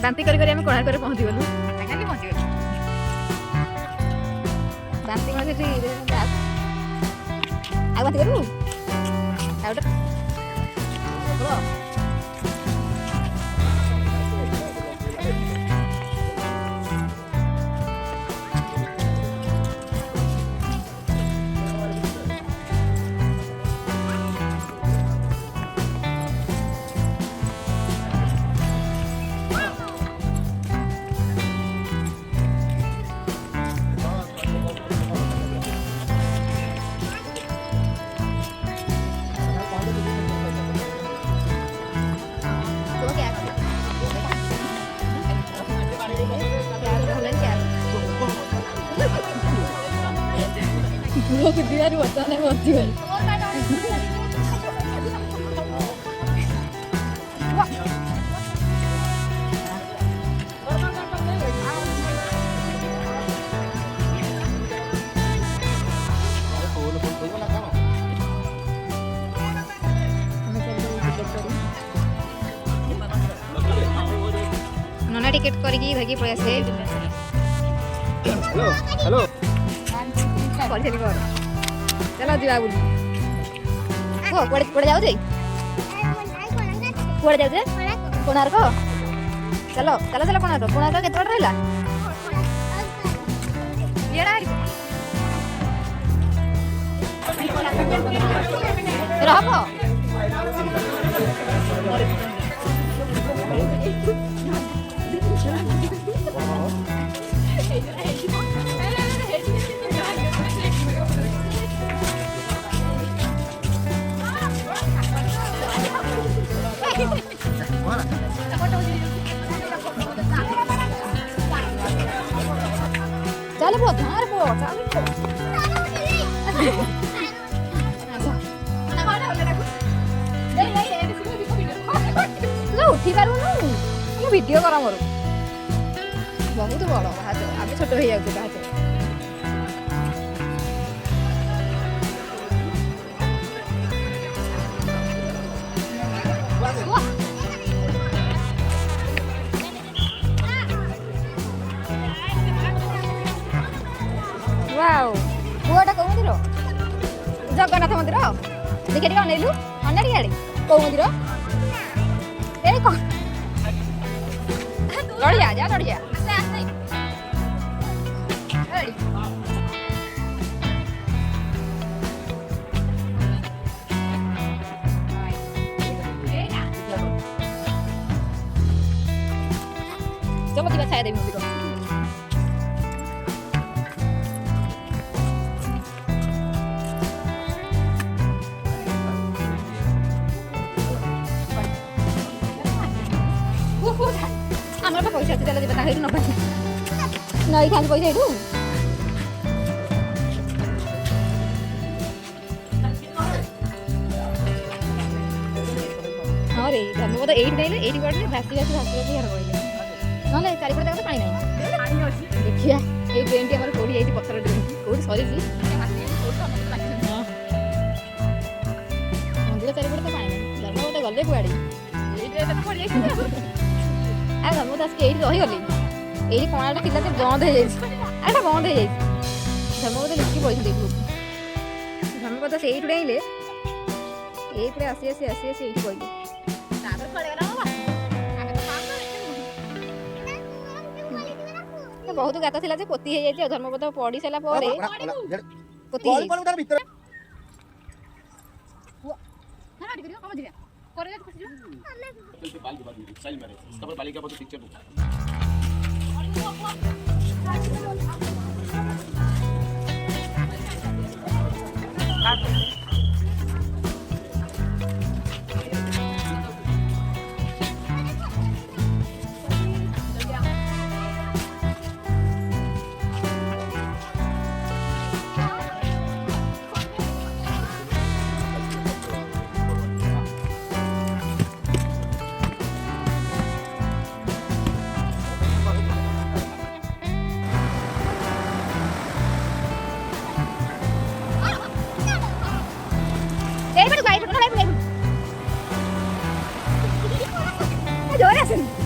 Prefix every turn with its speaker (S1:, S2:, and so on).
S1: ବାନ୍ତି କରି କରି ଆମେ କୋଣାର୍କରେ ପହଞ୍ଚିଗଲୁ।
S2: ଖାଲି ପହଞ୍ଚିଗଲୁ।
S1: ବାନ୍ତି କ'ଣ ସେଠି ଆଉ ବାନ୍ତି କରିବୁ ଆଉ ଗୋଟେ लोग दिया नहीं होता नहीं होती है नोना टिकट करके भागी पड़े आसे
S3: हेलो हेलो
S1: चलो जी बाबू कुआड़े जाऊ कुआड़े जाऊ कोणार्क चलो चलो चलो कोणार्क कोणार्क केते बाट रहिला रहब चलो बहुत धार पो उठी पारू मु वीडियो करा मोर बहुत बड़ हाथ आम छोट हो जाऊ हाथ वाओ पुआटा को मंदिर जगन्नाथ मंदिर देखि टिके अनेलु अनेरी आड़े को मंदिर ए को लड़िया जा लड़िया आस्ते आस्ते चलो दिवा छाया देवी मंदिर আমার তো পয়সা আছে তাহলে দিবা তাহলে নবা নই খালি পয়সা এটু আরে ধর্মপদ এইট নাইলে এইটি পড়লে ভাসি ভাসি হার কইলে নলে চারিপট জায়গা তো পানি নাই পানি আছে দেখিয়া এই ট্রেনটি আমার কোড়ি এইটি পথর ট্রেন কোড়ি সরিছি মন্দির চারিপট তো পানি নাই ধর্মপদ গলে কুয়াড়ে এই ট্রেন তো পড়ি যাইছি আর ধর্মপদ আজকে এইটি রহিগলি এইটি কোণাটা ଥିଲା যে বন্ধ হয়ে যাইছি এটা বন্ধ হয়ে যাইছি ধর্মপদ লিখি পড়ি দেখু ধর্মপদ সেইটু ডাইলে এইপরে আসি আসি আসি আসি এইটি পড়ি তারপর পড়ে গেল বাবা আমি তো সামনে দেখি বহুত গাত ଥିଲା যে ପୋତି ହେଇ ଯାଇଛି ଧର୍ମପଦ ପଡି ସାରିଲା ପରେ ପୋତି ହେଇ
S3: পড় তার ভিতরে
S2: না আড়ি করিও কম দিবা করে যাচ্ছে খুশি
S3: चलते बाल के बाद स्टाइल मारे इसका पर बालिका पर पिक्चर दो
S1: जोर आसन